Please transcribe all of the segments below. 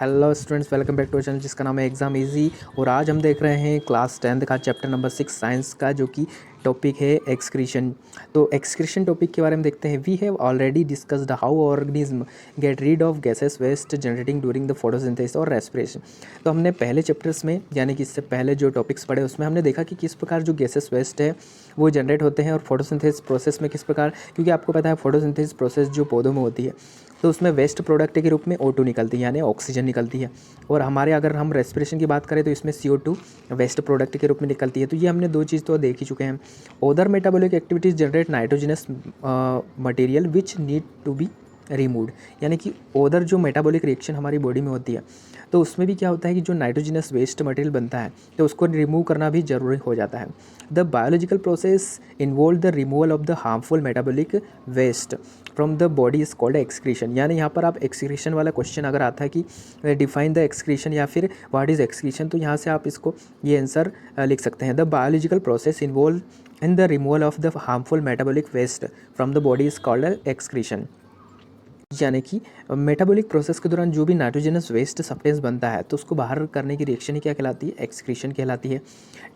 Hello students, welcome back to channel जिसका नाम है एग्ज़ाम इजी। और आज हम देख रहे हैं क्लास 10th का चैप्टर नंबर 6 साइंस का, जो कि टॉपिक है एक्सक्रीशन। तो एक्सक्रीशन टॉपिक के बारे में देखते हैं। We have already discussed how organism get rid of gases waste generating during the photosynthesis और रेस्पिरेशन। तो हमने पहले चैप्टर्स में, यानी कि इससे पहले जो टॉपिक्स पढ़े उसमें हमने देखा कि किस प्रकार जो गैसेस वेस्ट है वो जनरेट होते हैं और फोटोसिंथेसिस प्रोसेस में किस प्रकार, क्योंकि आपको पता है फोटोसिंथेसिस प्रोसेस जो पौधों में होती है तो उसमें वेस्ट प्रोडक्ट के रूप में O2 निकलती है, यानी ऑक्सीजन निकलती है। और हमारे अगर हम रेस्पिरेशन की बात करें तो इसमें CO2 वेस्ट प्रोडक्ट के रूप में निकलती है। तो ये हमने दो चीज़ तो देख ही चुके हैं। Other metabolic activities generate nitrogenous material which need to be removed, यानी कि अदर जो मेटाबॉलिक रिएक्शन हमारी बॉडी में होती है तो उसमें भी क्या होता है कि जो नाइट्रोजनस वेस्ट मटेरियल बनता है तो उसको रिमूव करना भी ज़रूरी हो जाता है। The biological process involve the removal of the harmful metabolic waste from the body is called excretion. यानी यहाँ पर आप एक्सक्रीशन वाला क्वेश्चन अगर आता है कि डिफाइन द एक्सक्रीशन या फिर व्हाट इज़ एक्सक्रीशन, तो यहाँ से आप इसको ये आंसर लिख सकते हैं। The biological process involve in the removal of the harmful metabolic waste from the body is called excretion. यानी कि मेटाबॉलिक प्रोसेस के दौरान जो भी नाइट्रोजनस वेस्ट सब्सटेंस बनता है तो उसको बाहर करने की रिएक्शन ही क्या कहलाती है? एक्सक्रीशन कहलाती है।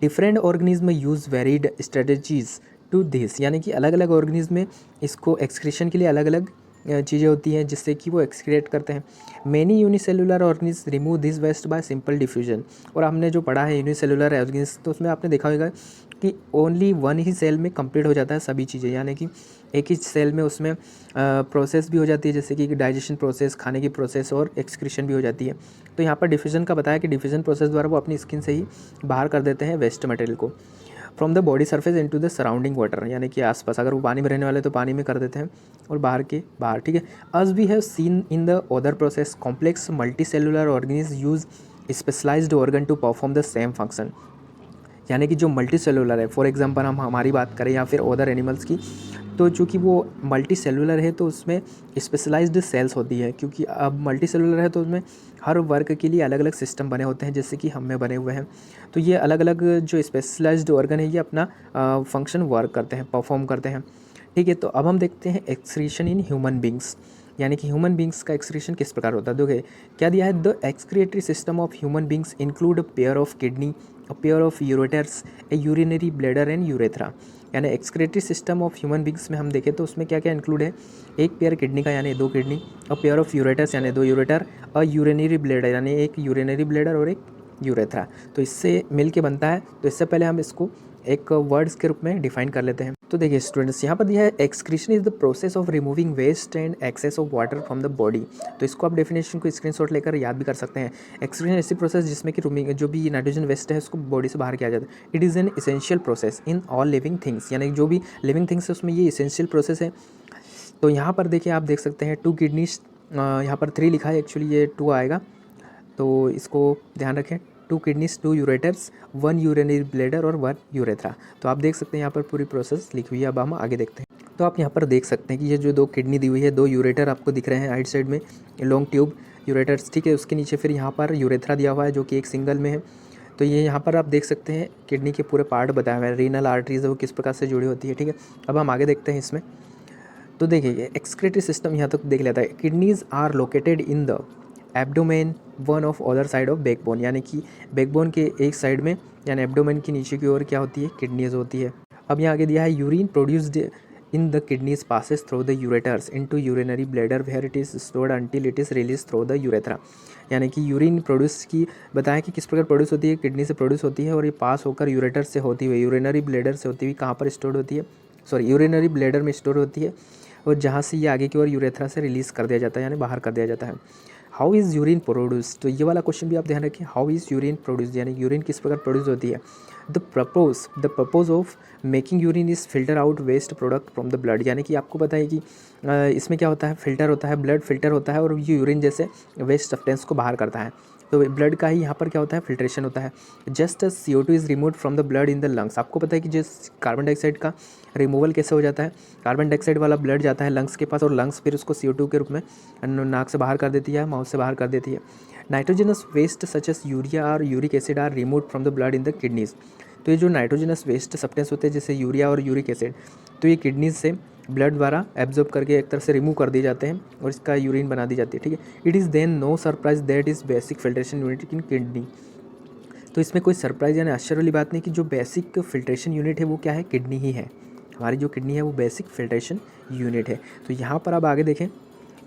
Different organism use varied strategies to this, यानी कि अलग अलग ऑर्गेनिज्म में इसको एक्सक्रीशन के लिए अलग अलग चीज़ें होती हैं जिससे कि वो एक्सक्रिएट करते हैं। Many unicellular organism remove this waste by simple diffusion. और हमने जो पढ़ा है यूनिसेलुलर ऑर्गेनिज्म तो उसमें आपने देखा होगा कि ओनली वन ही सेल में कंप्लीट हो जाता है सभी चीज़ें, यानी कि एक ही सेल में उसमें प्रोसेस भी हो जाती है, जैसे कि डाइजेशन प्रोसेस, खाने की प्रोसेस और एक्सक्रीशन भी हो जाती है। तो यहाँ पर डिफ्यूजन का बताया कि डिफ्यूजन प्रोसेस द्वारा वो अपनी स्किन से ही बाहर कर देते हैं वेस्ट मटेरियल को from the body surface into the surrounding water, यानी कि आसपास अगर वो पानी में रहने वाले तो पानी में कर देते हैं और बाहर के बाहर। ठीक है। As we have seen in the other process complex multicellular organism use specialised organ to perform the same function. यानी कि जो मल्टी सेलुलर है, फॉर एग्जांपल हम हमारी बात करें या फिर अदर एनिमल्स की, तो चूँकि वो मल्टी सेलुलर है तो उसमें स्पेशलाइज्ड सेल्स होती है, क्योंकि अब मल्टी सेलुलर है तो उसमें हर वर्क के लिए अलग अलग सिस्टम बने होते हैं, जैसे कि हम में बने हुए हैं। तो ये अलग अलग जो स्पेशलाइज्ड ऑर्गन है ये अपना फंक्शन वर्क करते हैं, परफॉर्म करते हैं। ठीक है। तो अब हम देखते हैं एक्सक्रीशन इन ह्यूमन बींग्स, यानी कि ह्यूमन बींग्स का एक्सक्रीशन किस प्रकार होता है। देखिए क्या दिया है, the excretory system of human beings include a pair of kidney, a pair of ureters, a urinary bladder and urethra. यानी excretory system of human beings में हम देखें तो उसमें क्या क्या इंक्लूड है, एक पेयर किडनी का यानी दो kidney, a pair of ureters यानी दो यूरेटर, अ यूरिनरी ब्लैडर यानी एक यूरिनरी ब्लैडर और एक यूरेथ्रा। तो इससे मिल के बनता है। तो इससे पहले हम इसको एक वर्ड्स के रूप में डिफाइन कर लेते हैं। तो देखिए स्टूडेंट्स, यहाँ पर दिया है excretion is the process of removing waste and excess of water from the body. तो इसको आप डेफिनेशन को स्क्रीनशॉट लेकर याद भी कर सकते हैं। एक्सक्रीशन ऐसी प्रोसेस जिसमें कि जो भी नाइट्रोजन वेस्ट है उसको बॉडी से बाहर किया जाता है। It is an essential process in all living things, यानी जो भी लिविंग थिंग्स है उसमें ये इसेंशियल प्रोसेस है। तो यहाँ पर देखिए आप देख सकते हैं 2 किडनीज, यहाँ पर 3 लिखा है, एक्चुअली ये 2 आएगा, तो इसको ध्यान रखें। 2 किडनीज, 2 यूरेटर्स, 1 यूरिनरी ब्लैडर और 1 यूरेथ्रा। तो आप देख सकते हैं यहाँ पर पूरी प्रोसेस लिखी हुई है। अब हम आगे देखते हैं। तो आप यहाँ पर देख सकते हैं कि ये जो 2 किडनी दी हुई है, 2 यूरेटर आपको दिख रहे हैं राइट साइड में, लॉन्ग ट्यूब यूरेटर्स। ठीक है। उसके नीचे फिर यहाँ पर यूरेथ्रा दिया हुआ है जो कि एक सिंगल में है। तो ये यहाँ पर आप देख सकते हैं किडनी के पूरे पार्ट बताए हुए हैं, रीनल आर्टरीज है वो किस प्रकार से जुड़ी होती है। ठीक है। अब हम आगे देखते हैं इसमें। तो देखिए एक्सक्रेटरी सिस्टम यहाँ तक देख लेता है। Kidneys are located in the abdomen one of other side of backbone, यानी कि बैकबोन के एक साइड में यानी एब्डोमेन की नीचे की ओर क्या होती है, किडनीज होती है। अब यहाँ आगे दिया है urine produced in the kidneys passes through the ureters into urinary bladder where it is stored until it is release through the urethra. यानी कि यूरिन प्रोड्यूस की बताया कि किस प्रकार प्रोड्यूस होती है, किडनी से प्रोड्यूस होती है और ये पास होकर यूरेटर से होती हुई, यूरिनरी ब्लैडर से होती हुई कहाँ पर स्टोर होती है, सॉरी यूरिनरी ब्लैडर में स्टोर होती है और जहाँ से ये आगे की ओर यूरेथ्रा से रिलीज़ कर दिया जाता है, यानी बाहर कर दिया जाता है। हाउ इज़ यूरिन प्रोड्यूस, तो ये वाला क्वेश्चन भी आप ध्यान रखिए। हाउ इज़ यूरिन प्रोड्यूस, यानी यूरिन किस प्रकार प्रोड्यूस होती है। The purpose of making urine is filter out waste product from the blood, यानी कि आपको पता है कि इसमें क्या होता है, फिल्टर होता है, ब्लड फिल्टर होता है और ये यूरिन जैसे वेस्ट सब्सटेंस को बाहर करता है। तो ब्लड का ही यहाँ पर क्या होता है, फिल्ट्रेशन होता है। Just CO2 is remove from the blood in the lungs. आपको पता है कि जिस कार्बन डाइऑक्साइड का रिमूवल कैसे हो जाता है, कार्बन डाइऑक्साइड वाला ब्लड जाता है लंग्स के पास और लंग्स फिर उसको CO2 के रूप में नाक से बाहर कर देती है, माउथ से बाहर कर देती है। Nitrogenous waste such as urea और uric acid are remove from the blood in the kidneys. तो ये जो नाइट्रोजनस वेस्ट सब्सटेंस होते हैं जैसे यूरिया और यूरिक एसिड, तो ये किडनीज से ब्लड द्वारा एब्जॉर्ब करके एक तरह से रिमूव कर दिए जाते हैं और इसका यूरिन बना दी जाती है, ठीक है। It is then no surprise that is basic filtration unit in kidney. तो इसमें कोई सरप्राइज यानी आश्चर्य वाली बात नहीं कि जो बेसिक फिल्ट्रेशन यूनिट है वो क्या है, किडनी ही है। हमारी जो किडनी है वो बेसिक फिल्ट्रेशन यूनिट है। तो यहाँ पर अब आगे देखें,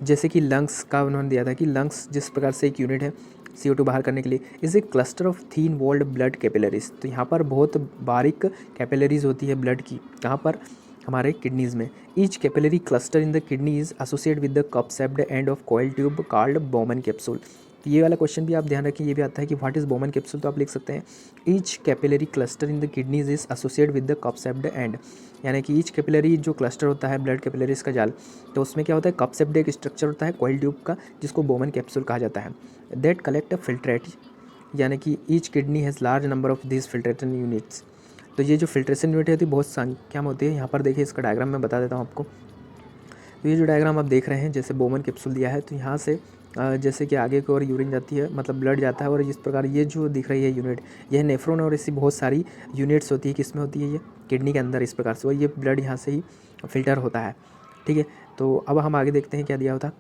जैसे कि लंग्स का उन्होंने दिया था कि लंग्स जिस प्रकार से एक यूनिट है CO2 बाहर करने के लिए, is a cluster of thin walled blood capillaries. तो यहाँ पर बहुत बारीक कैपिलरीज होती है ब्लड की, कहाँ पर, हमारे किडनीज़ में। Each capillary cluster in the kidney is associate with the cup shaped end of coil tube called Bowman capsule. तो ये वाला क्वेश्चन भी आप ध्यान रखें, ये भी आता है कि व्हाट इज़ बोमन कैप्सूल। तो आप लिख सकते हैं each capillary cluster in the kidneys is associate with the cup shaped and, यानी कि ईच कैपिलरी जो क्लस्टर होता है ब्लड कैपिलरीज का जाल, तो उसमें क्या होता है, कप शेप्ड एक स्ट्रक्चर होता है कॉइल ट्यूब का, जिसको बोमन कैप्सूल कहा जाता है। दैट कलेक्ट फिल्ट्रेट, यानी कि each kidney has large number of this filtration units. तो ये जो फिल्ट्रेशन यूनिट होती है बहुत संख्या में होती है। यहाँ पर देखिए इसका डायग्राम मैं बता देता हूँ आपको। तो ये जो डायग्राम आप देख रहे हैं, जैसे बोमन कैप्सूल दिया है, तो यहाँ से जैसे कि आगे की ओर यूरिन जाती है, मतलब ब्लड जाता है, और इस प्रकार ये जो दिख रही है यूनिट, यह नेफ्रॉन और ऐसी बहुत सारी यूनिट्स होती है, किसमें होती है, ये किडनी के अंदर इस प्रकार से, और ये ब्लड यहाँ से ही फिल्टर होता है, ठीक है। तो अब हम आगे देखते हैं क्या दिया होता।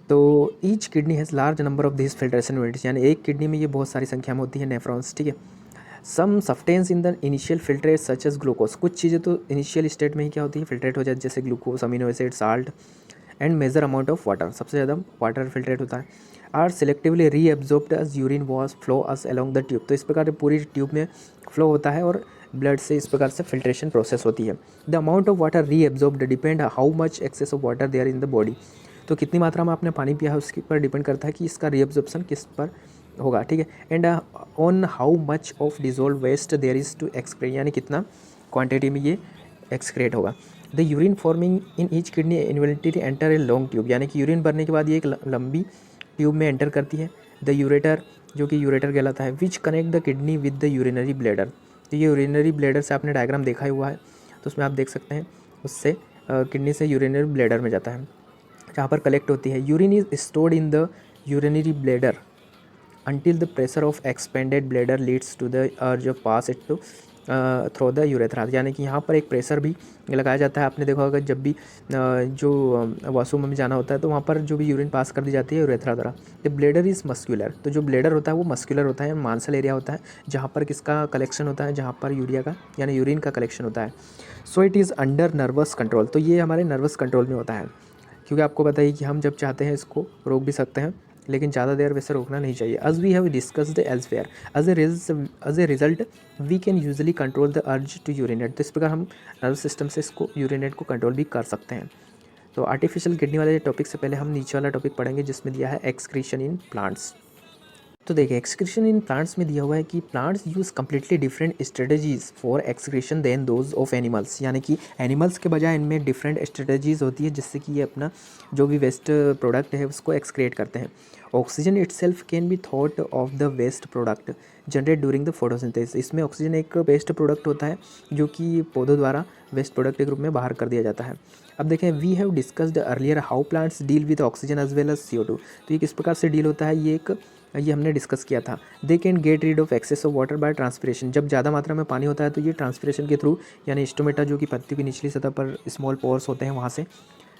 तो each kidney has large number of this filtration units, यानी एक किडनी में ये बहुत सारी संख्या में होती है नेफ्रॉन्स, ठीक है। Some substance in the initial filtrate such as glucose, कुछ चीज़ें तो इनिशियल स्टेट में ही क्या होती है, फिल्ट्रेट हो जाती है, जैसे glucose, amino acid, salt and major amount of water, सबसे ज़्यादा वाटर फिल्ट्रेट होता है। Are selectively reabsorbed as urine was flow us along the tube, तो इस प्रकार पूरी ट्यूब में फ्लो होता है और ब्लड से इस प्रकार से फिल्ट्रेशन प्रोसेस होती है। The amount of water reabsorbed depend how much excess of water there in the body, तो कितनी मात्रा में आपने पानी पिया है उसके ऊपर डिपेंड करता है कि इसका रीअब्जॉर्प्शन किस पर होगा, ठीक है। And on how much of dissolve waste there is to excrete, यानी कितना क्वांटिटी में ये एक्सक्रेट होगा। The urine forming in each kidney involuntary enter a long tube, यानी कि यूरिन भरने के बाद ये एक लंबी ट्यूब में एंटर करती है। द यूरेटर, जो कि यूरेटर कहलाता है, which connect the kidney with the urinary bladder, तो ये यूरिनरी ब्लैडर से आपने डायग्राम देखा ही हुआ है, तो उसमें आप देख सकते हैं उससे किडनी से यूरिनरी ब्लैडर में जाता है, जहाँ पर कलेक्ट होती है। Urine is stored in the urinary bladder until the pressure of expanded bladder leads to the urge of pass it to through the urethra, यानी कि यहाँ पर एक प्रेशर भी लगाया जाता है। आपने देखा होगा जब भी जो वॉशरूम में जाना होता है तो वहाँ पर जो भी यूरिन पास कर दी जाती है यूरेथ्रा द्वारा। द ब्लेडर इज़ मस्क्यूलर, तो जो ब्लेडर होता है वो मस्क्यूलर होता है, मांसल एरिया होता है, जहाँ पर किसका कलेक्शन होता है, जहाँ पर यूरिया का यानी यूरिन का कलेक्शन होता है। So it is under nervous control, तो ये हमारे नर्वस कंट्रोल में होता है, क्योंकि आपको बताइए कि हम जब चाहते हैं इसको रोक भी सकते हैं, लेकिन ज़्यादा देर वैसे रोकना नहीं चाहिए। As we have discussed elsewhere as a result we can usually control the urge to urinate, तो इस प्रकार हम नर्वस सिस्टम से इसको यूरिनेट को कंट्रोल भी कर सकते हैं। तो आर्टिफिशियल किडनी वाले टॉपिक से पहले हम नीचे वाला टॉपिक पढ़ेंगे जिसमें दिया है एक्सक्रीशन इन प्लांट्स। तो देखिए एक्सक्रीशन इन प्लांट्स में दिया हुआ है कि plants use completely different strategies for excretion than those of animals, यानी कि एनिमल्स के बजाय इनमें डिफरेंट स्ट्रेटजीज़ होती है जिससे कि ये अपना जो भी वेस्ट प्रोडक्ट है उसको एक्सक्रिएट करते हैं। Oxygen itself can be thought of the waste product generate during the photosynthesis, इसमें ऑक्सीजन एक वेस्ट प्रोडक्ट होता है जो कि पौधों द्वारा वेस्ट प्रोडक्ट के रूप में बाहर कर दिया जाता है। अब देखें we have discussed earlier how plants deal with oxygen as well as CO2, तो ये किस प्रकार से डील होता है, ये हमने डिस्कस किया था। They can get rid of excess of water by transpiration, जब ज़्यादा मात्रा में पानी होता है तो ये ट्रांसपिरेशन के थ्रू यानी स्टोमेटा जो कि पत्ती की निचली सतह पर स्मॉल पोर्स होते हैं वहाँ से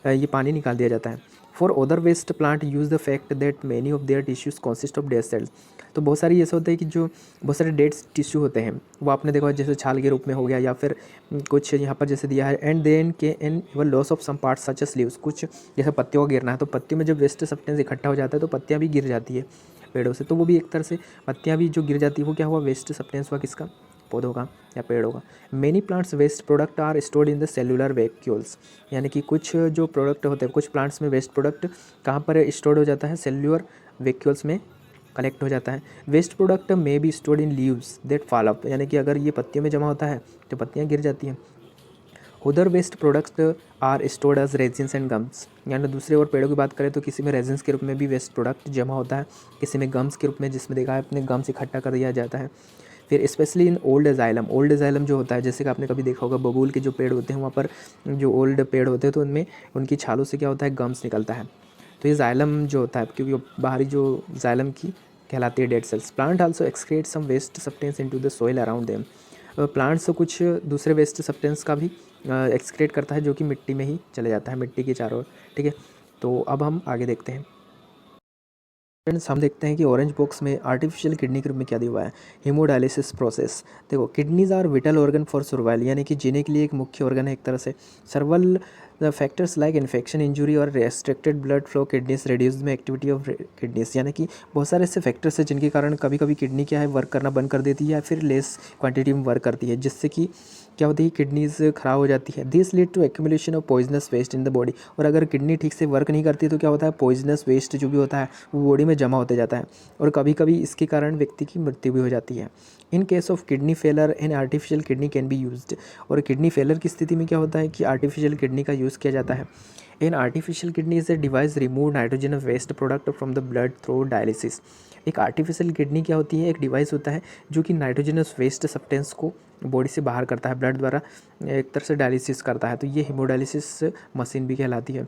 ये पानी निकाल दिया जाता है। For other waste plant use the fact that many of their tissues consist of dead cells, तो बहुत सारी ऐसा होता है कि जो बहुत सारे डेड टिश्यू होते हैं वो आपने देखा जैसे छाल के रूप में हो गया या फिर कुछ यहाँ पर जैसे दिया है। And then can one loss of some parts such as leaves, कुछ जैसे पत्तियों का गिरना है तो पत्तियों में जब वेस्ट सब्सटेंस इकट्ठा हो जाता है तो पत्तियाँ भी गिर जाती है पेड़ों से, तो वो भी एक तरह से पत्तियाँ भी जो गिर जाती है वो क्या हुआ, वेस्ट सब्सटेंस हुआ, किसका, पौधों का या पेड़ों का। Many plants waste product are stored in the cellular vacuoles, यानी कि कुछ जो प्रोडक्ट होते हैं कुछ प्लांट्स में वेस्ट प्रोडक्ट कहाँ पर स्टोर्ड हो जाता है, सेलुलर वैक्यूल्स में कलेक्ट हो जाता है। Waste product may be stored in leaves that fall up, यानी कि अगर ये पत्तियों में जमा होता है तो पत्तियाँ गिर जाती हैं। उधर waste products are stored as resins and gums, यानी दूसरे और पेड़ों की बात करें तो किसी में रेजिन्स के रूप में भी वेस्ट प्रोडक्ट जमा होता है, किसी में गम्स के रूप में जिसमें देखा है अपने गम्स इकट्ठा कर दिया जाता है। फिर स्पेशली इन ओल्ड एजाइलम, ओल्ड एजाइलम जो होता है जैसे कि आपने कभी देखा होगा बबूल के जो पेड़ होते हैं वहाँ पर जो ओल्ड पेड़ होते हैं तो उनमें उनकी छालों से क्या होता है, गम्स निकलता है। तो ये जाइलम जो होता है क्योंकि बाहरी जो जाइलम की कहलाती है dead cells. Plant also excrete some waste substance into the soil around them, plants कुछ दूसरे वेस्ट सब्सटेंस का भी एक्सक्रीट करता है, जो कि मिट्टी में ही चले जाता है, मिट्टी के चारों ओर। ठीक है, तो अब हम आगे देखते हैं। फ्रेंड्स, हम देखते हैं कि ऑरेंज बॉक्स में आर्टिफिशियल किडनी के रूप में क्या दिया हुआ है, हीमोडायलिसिस प्रोसेस। देखो, kidneys are vital organ for survival, यानी कि जीने के लिए एक मुख्य ऑर्गन है एक तरह से। सर्वल फैक्टर्स लाइक इन्फेक्शन, इंजुरी और restricted blood flow kidneys reduce में एक्टिविटी ऑफ किडनीज, यानी कि बहुत सारे ऐसे फैक्टर्स हैं जिनके कारण कभी कभी किडनी क्या है वर्क करना बंद कर देती है या फिर लेस क्वांटिटी में वर्क करती है, जिससे कि क्या होती है, किडनीज खराब हो जाती है। This lead to accumulation of poisonous waste in the body. और अगर किडनी ठीक से वर्क नहीं करती तो क्या होता है, पॉइजनस वेस्ट जो भी होता है वो बॉडी में जमा होते जाता है, और कभी कभी इसके कारण व्यक्ति की मृत्यु भी हो जाती है। In case of kidney failure N artificial kidney can be used. और किडनी फेलर की स्थिति में क्या होता है कि आर्टिफिशियल किडनी का यूज़ किया जाता है। An artificial kidney is a device remove nitrogen waste product from the blood through dialysis. एक आर्टिफिशियल किडनी क्या होती है, एक डिवाइस होता है जो कि नाइट्रोजनस वेस्ट सब्सटेंस को बॉडी से बाहर करता है, ब्लड द्वारा एक तरह से डायलिसिस करता है, तो ये हीमोडायलिसिस मशीन भी कहलाती है।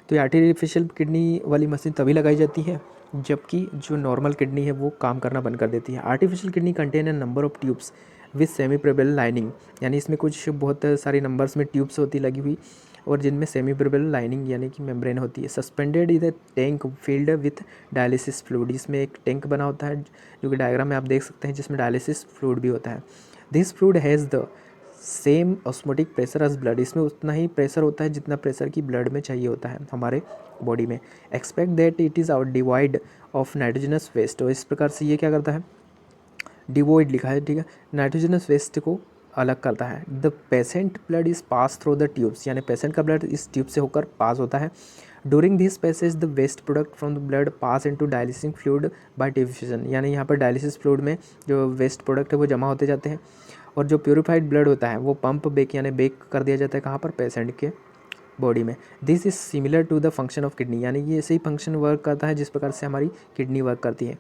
तो ये आर्टिफिशियल किडनी वाली मशीन तभी लगाई जाती है जबकि जो नॉर्मल किडनी है वो काम करना बंद कर देती है। Artificial kidney contain a number of tubes with semi प्रेबल lining, यानी इसमें कुछ बहुत सारी नंबर्स में ट्यूब्स होती लगी हुई, और जिनमें सेमी प्रेबल लाइनिंग यानी कि मेम्ब्रेन होती है। Suspended is a tank filled with dialysis fluid, इसमें एक टैंक बना होता है जो कि डायग्राम में आप देख सकते हैं, जिसमें डायलिसिस फ्लूइड भी होता है। This fluid has the same osmotic pressure as blood, इसमें उतना ही प्रेशर होता है जितना प्रेशर की ब्लड में चाहिए होता है हमारे बॉडी में। Expect that it is out divide of nitrogenous waste, और इस प्रकार से ये क्या करता है, डिवॉइड लिखा है, ठीक है, नाइट्रोजनस वेस्ट को अलग करता है। The patient blood is pass through the tubes, यानी पेशेंट का ब्लड इस ट्यूब से होकर पास होता है। During this passage the waste product from the blood pass into dialysing fluid by diffusion, यानी यहाँ पर डायलिसिस फ्लूइड में जो वेस्ट प्रोडक्ट है वो जमा होते जाते हैं, और जो प्योरीफाइड ब्लड होता है वो पंप बेक यानी बेक कर दिया जाता है कहाँ पर, पेशेंट के बॉडी में। This is similar to the function of kidney, यानी ये ऐसे ही फंक्शन वर्क करता है जिस प्रकार से हमारी किडनी वर्क करती है।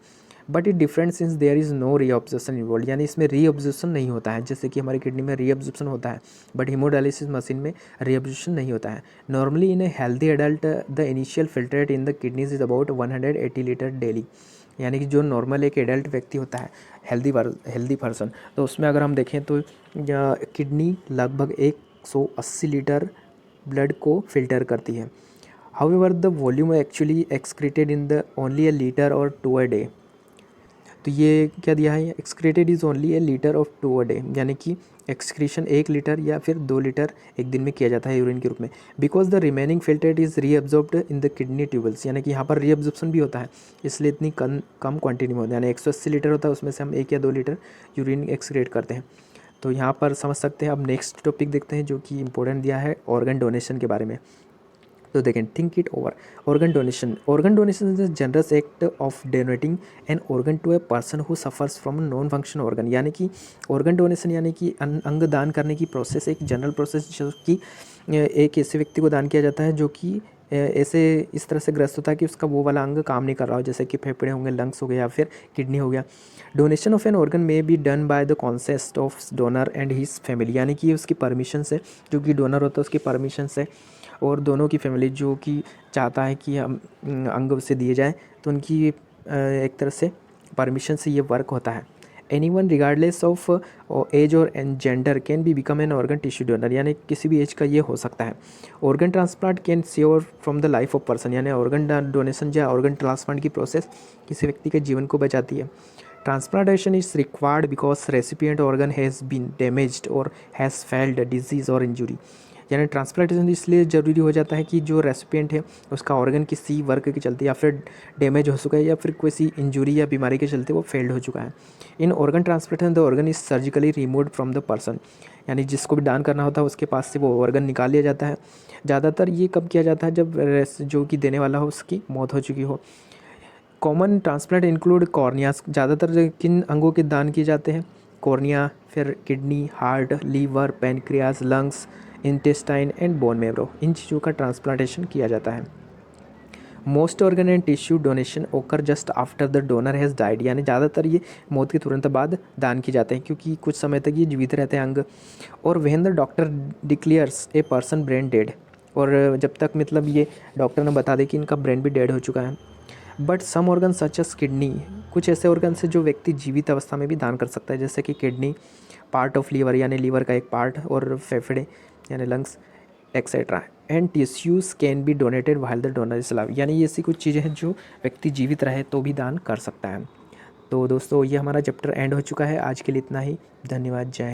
But it different since there is no reabsorption involve, यानी इसमें रीअब्जॉर्प्शन नहीं होता है, जैसे कि हमारी किडनी में रीअब्जॉर्प्शन होता है, बट हीमोडायलिसिस मशीन में रीअब्जॉर्प्शन नहीं होता है। Normally in a healthy adult the initial filtrate in the kidneys is about 180 litre daily, यानी कि जो नॉर्मल एक एडल्ट व्यक्ति होता है, हेल्दी पर्सन, तो उसमें अगर हम देखें तो किडनी लगभग 180 लीटर ब्लड को फिल्टर करती है। However the volume actually excreted in the only A litre और 2 अ डे, तो ये क्या दिया है, excreted is only A litre of 2 a day, यानी कि एक्सक्रीशन 1 लीटर या फिर 2 लीटर एक दिन में किया जाता है यूरिन के रूप में। Because the remaining filtrate is reabsorbed in the kidney tubules, यानी कि यहाँ पर रीअब्जॉर्प्शन भी होता है, इसलिए इतनी कम क्वांटिटी में होता है, यानी 180 लीटर होता है उसमें से हम 1 या 2 लीटर यूरिन एक्सक्रीट करते हैं। तो यहाँ पर समझ सकते हैं। अब नेक्स्ट टॉपिक देखते हैं जो कि इंपॉर्टेंट दिया है ऑर्गन डोनेशन के बारे में। तो देखें, think it over. Organ donation is a generous act of donating an organ to a person who suffers from non function organ, यानी कि ऑर्गन डोनेशन यानी कि अंग दान करने की प्रोसेस एक जनरल प्रोसेस जो कि एक ऐसे व्यक्ति को दान किया जाता है जो कि ऐसे इस तरह से ग्रस्त होता है कि उसका वो वाला अंग काम नहीं कर रहा हो, जैसे कि फेफड़े होंगे, लंग्स हो गए या फिर किडनी हो गया। Donation of an organ may be done by the consent of donor and his family, यानी कि उसकी परमिशन से, जो कि डोनर होता है उसकी परमिशन से, और दोनों की फैमिली जो कि चाहता है कि हम अंग उसे दिए जाए, तो उनकी एक तरह से परमिशन से ये वर्क होता है। एनीवन रिगार्डलेस ऑफ एज और gender can be become an organ tissue donor, यानी किसी भी एज का ये हो सकता है। Organ transplant can save from the life of person, यानी ऑर्गन डोनेशन या ऑर्गन ट्रांसप्लांट की प्रोसेस किसी व्यक्ति के जीवन को बचाती है। Transplantation is required because recipient organ has been damaged और हैज़ फेल्ड डिजीज़ और इंजुरी, यानी ट्रांसप्लांटेशन इसलिए ज़रूरी हो जाता है कि जो रेसिपिएंट है उसका ऑर्गन किसी वर्क के चलते या फिर डैमेज हो चुका है या फिर किसी इंजुरी या बीमारी के चलते वो फेल्ड हो चुका है। In organ transplantation the organ is surgically removed from the person, यानी जिसको भी दान करना होता है उसके पास से वो ऑर्गन निकाल लिया जाता है। ज़्यादातर ये कब किया जाता है, जब जो कि देने वाला हो उसकी मौत हो चुकी हो। कॉमन ट्रांसप्लांट इंक्लूड कॉर्नियास, ज़्यादातर किन अंगों के दान किए जाते हैं, कॉर्निया, फिर kidney, heart, liver, pancreas, lungs, intestine and bone marrow, इन चीज़ों का ट्रांसप्लांटेशन किया जाता है। Most organ and tissue donation occur just after the donor has died, यानी ज़्यादातर ये मौत के तुरंत बाद दान किए जाते हैं क्योंकि कुछ समय तक ये जीवित रहते हैं अंग। और when the doctor declares a person brain dead, और जब तक मतलब ये डॉक्टर ने बता दे कि इनका ब्रेन भी डेड हो चुका है। But some organ such as kidney, कुछ ऐसे ऑर्गन से जो व्यक्ति जीवित अवस्था में भी दान कर सकता है, जैसे कि किडनी, पार्ट ऑफ लीवर यानी लीवर का एक पार्ट, और फेफड़े, यानी lungs etcetera. And tissues can be donated while the donor is alive, यानी ये ऐसी कुछ चीज़ें हैं जो व्यक्ति जीवित रहे तो भी दान कर सकता है। तो दोस्तों ये हमारा चैप्टर एंड हो चुका है, आज के लिए इतना ही। धन्यवाद, जय।